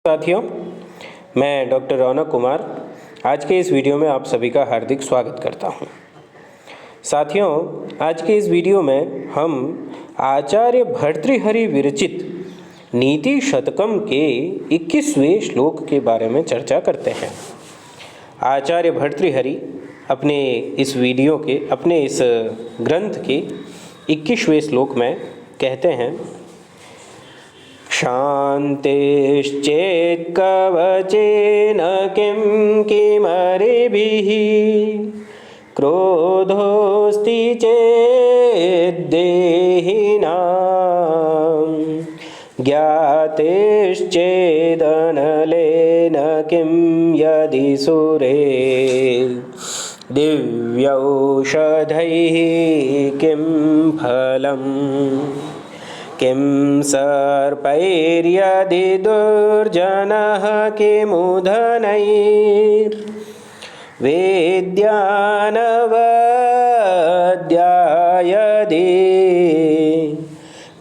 साथियों, मैं डॉक्टर रौनक कुमार आज के इस वीडियो में आप सभी का हार्दिक स्वागत करता हूं। साथियों, आज के इस वीडियो में हम आचार्य भर्तृहरि विरचित नीति शतकम के 21वें श्लोक के बारे में चर्चा करते हैं। आचार्य भर्तृहरि अपने इस ग्रंथ के 21वें श्लोक में कहते हैं, शान्तिश्चेत् कवचेन किं किमरिभिः क्रोधोऽस्ति चेद्देहिनां ज्ञातिश्चेदनलेन किं यदि सुरे दिव्यौषधैः किं फलम् किं सर्पैर्यदि दुर्जनः किमुधनैर्वेद्यानवद्यायदि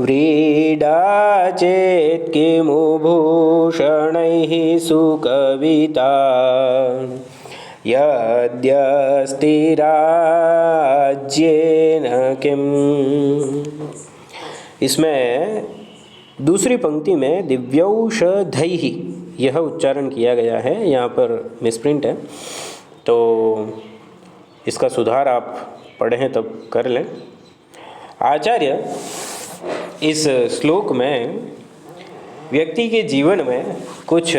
व्रीडा चेत् किमुभूषणैः सुकविता यद्यस्ति राज्येन किम्। इसमें दूसरी पंक्ति में दिव्यौषधैः यह उच्चारण किया गया है, यहाँ पर मिसप्रिंट है, तो इसका सुधार आप पढ़ें तब कर लें। आचार्य इस श्लोक में व्यक्ति के जीवन में कुछ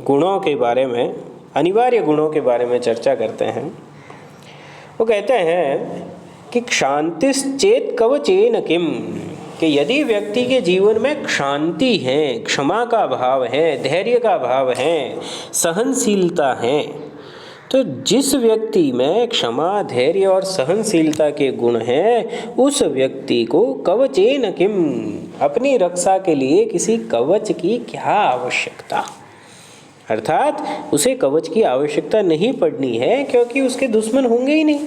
गुणों के बारे में, अनिवार्य गुणों के बारे में चर्चा करते हैं। वो कहते हैं कि क्षांतिश्चेत् कवचेन किम, कि यदि व्यक्ति के जीवन में शांति है, क्षमा का भाव है, धैर्य का भाव है, सहनशीलता है, तो जिस व्यक्ति में क्षमा, धैर्य और सहनशीलता के गुण हैं, उस व्यक्ति को कवचेन किम, अपनी रक्षा के लिए किसी कवच की क्या आवश्यकता, अर्थात उसे कवच की आवश्यकता नहीं पड़नी है, क्योंकि उसके दुश्मन होंगे ही नहीं।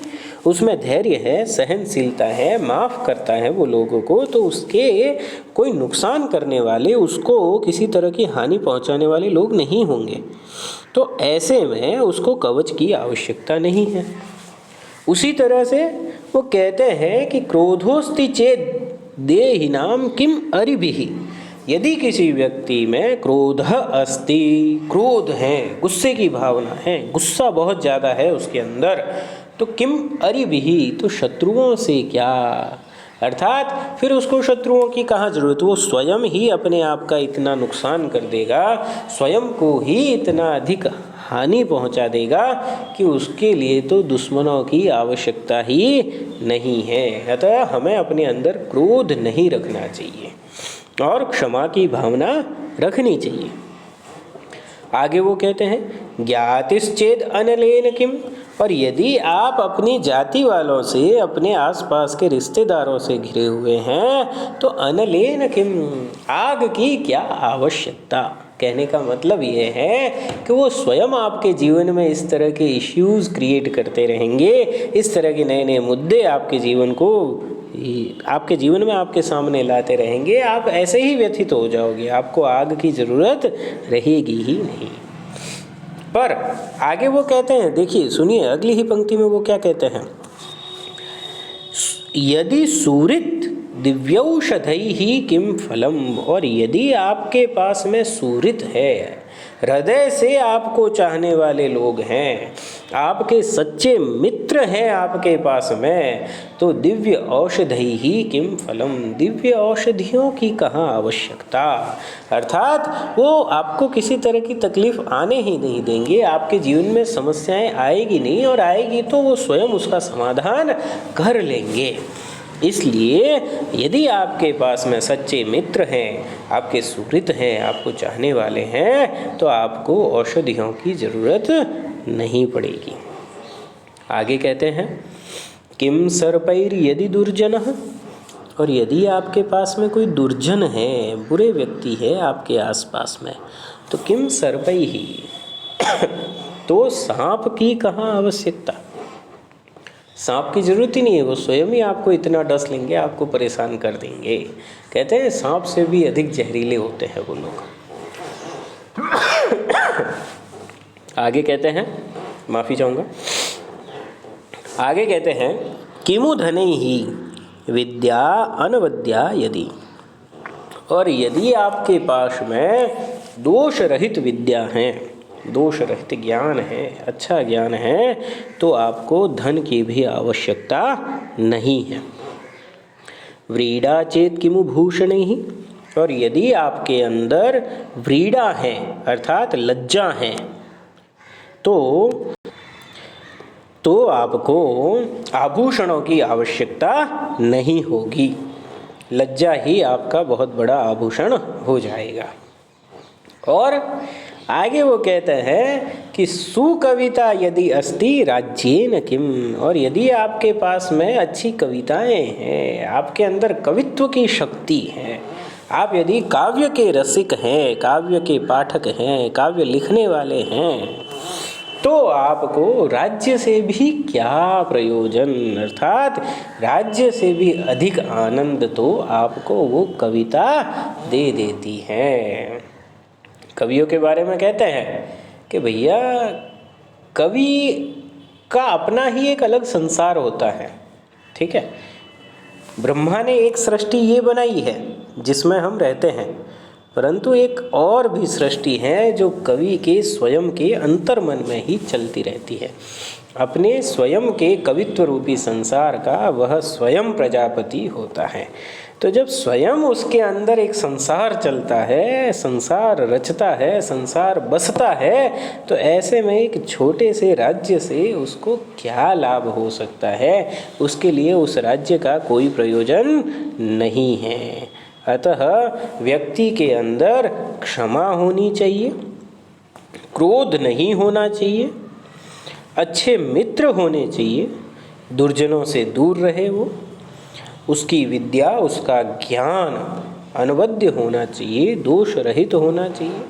उसमें धैर्य है, सहनशीलता है, माफ़ करता है वो लोगों को, तो उसके कोई नुकसान करने वाले, उसको किसी तरह की हानि पहुंचाने वाले लोग नहीं होंगे। तो ऐसे में उसको कवच की आवश्यकता नहीं है। उसी तरह से वो कहते हैं कि क्रोधोस्ति चेत् देहिनां किम अरिभिः, यदि किसी व्यक्ति में क्रोध अस्ति, क्रोध है, गुस्से की भावना है, गुस्सा बहुत ज़्यादा है उसके अंदर, तो किम अरिभिः, तो शत्रुओं से क्या, अर्थात फिर उसको शत्रुओं की कहाँ ज़रूरत, वो स्वयं ही अपने आप का इतना नुकसान कर देगा, स्वयं को ही इतना अधिक हानि पहुंचा देगा कि उसके लिए तो दुश्मनों की आवश्यकता ही नहीं है। अतः हमें अपने अंदर क्रोध नहीं रखना चाहिए और क्षमा की भावना रखनी चाहिए। आगे वो कहते हैं, ज्ञातिश्चेद अनलेन किम, और यदि आप अपनी जाति वालों से, अपने आसपास के रिश्तेदारों से घिरे हुए हैं, तो अनलेन किम, आग की क्या आवश्यकता। कहने का मतलब ये है कि वो स्वयं आपके जीवन में इस तरह के इश्यूज़ क्रिएट करते रहेंगे, इस तरह के नए नए मुद्दे आपके जीवन में आपके सामने लाते रहेंगे। आप ऐसे ही व्यथित हो जाओगे, आपको आग की ज़रूरत रहेगी ही नहीं। पर आगे वो कहते हैं, देखिए सुनिए अगली ही पंक्ति में वो क्या कहते हैं, यदि सूरित दिव्यौषधैः किम फलम, और यदि आपके पास में सूरित है, हृदय से आपको चाहने वाले लोग हैं, आपके सच्चे मित्र हैं आपके पास में, तो दिव्य औषधैः किम फलम, दिव्य औषधियों की कहाँ आवश्यकता, अर्थात वो आपको किसी तरह की तकलीफ आने ही नहीं देंगे, आपके जीवन में समस्याएं आएगी नहीं, और आएगी तो वो स्वयं उसका समाधान कर लेंगे। इसलिए यदि आपके पास में सच्चे मित्र हैं, आपके सुहृद हैं, आपको चाहने वाले हैं, तो आपको औषधियों की ज़रूरत नहीं पड़ेगी। आगे कहते हैं, किम सर्पैर यदि दुर्जनः, और यदि आपके पास में कोई दुर्जन है, बुरे व्यक्ति है आपके आसपास में, तो किम सर्पैः, तो सांप की कहाँ आवश्यकता, सांप की ज़रूरत ही नहीं है, वो स्वयं ही आपको इतना डस लेंगे, आपको परेशान कर देंगे। कहते हैं सांप से भी अधिक जहरीले होते हैं वो लोग। आगे कहते हैं, माफ़ी चाहूँगा, आगे कहते हैं किमु धनैहि विद्या अनवद्या यदि, और यदि आपके पास में दोष रहित विद्या है, दोष रहित ज्ञान है, अच्छा ज्ञान है, तो आपको धन की भी आवश्यकता नहीं है। व्रीड़ा चेत किमु भूषणैहि, और यदि आपके अंदर व्रीड़ा है अर्थात लज्जा है, तो आपको आभूषणों की आवश्यकता नहीं होगी। लज्जा ही आपका बहुत बड़ा आभूषण हो जाएगा। और आगे वो कहते हैं कि सुकविता यदि अस्ति राज्येन किम, और यदि आपके पास में अच्छी कविताएं हैं, आपके अंदर कवित्व की शक्ति है, आप यदि काव्य के रसिक हैं, काव्य के पाठक हैं, काव्य लिखने वाले हैं, तो आपको राज्य से भी क्या प्रयोजन, अर्थात राज्य से भी अधिक आनंद तो आपको वो कविता दे देती है। कवियों के बारे में कहते हैं कि भैया कवि का अपना ही एक अलग संसार होता है, ठीक है। ब्रह्मा ने एक सृष्टि ये बनाई है जिसमें हम रहते हैं, परंतु एक और भी सृष्टि है जो कवि के स्वयं के अंतर्मन में ही चलती रहती है। अपने स्वयं के कवित्व रूपी संसार का वह स्वयं प्रजापति होता है। तो जब स्वयं उसके अंदर एक संसार चलता है, संसार रचता है, संसार बसता है, तो ऐसे में एक छोटे से राज्य से उसको क्या लाभ हो सकता है? उसके लिए उस राज्य का कोई प्रयोजन नहीं है। अतः व्यक्ति के अंदर क्षमा होनी चाहिए, क्रोध नहीं होना चाहिए, अच्छे मित्र होने चाहिए, दुर्जनों से दूर रहे वो, उसकी विद्या, उसका ज्ञान अनवद्य होना चाहिए, दोष रहित होना चाहिए,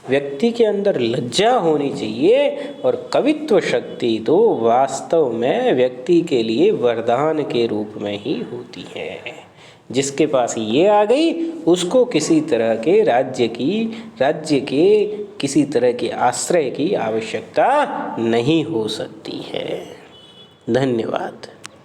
व्यक्ति के अंदर लज्जा होनी चाहिए, और कवित्व शक्ति तो वास्तव में व्यक्ति के लिए वरदान के रूप में ही होती है। जिसके पास ये आ गई उसको किसी तरह के राज्य के किसी तरह के आश्रय की आवश्यकता नहीं हो सकती है। धन्यवाद।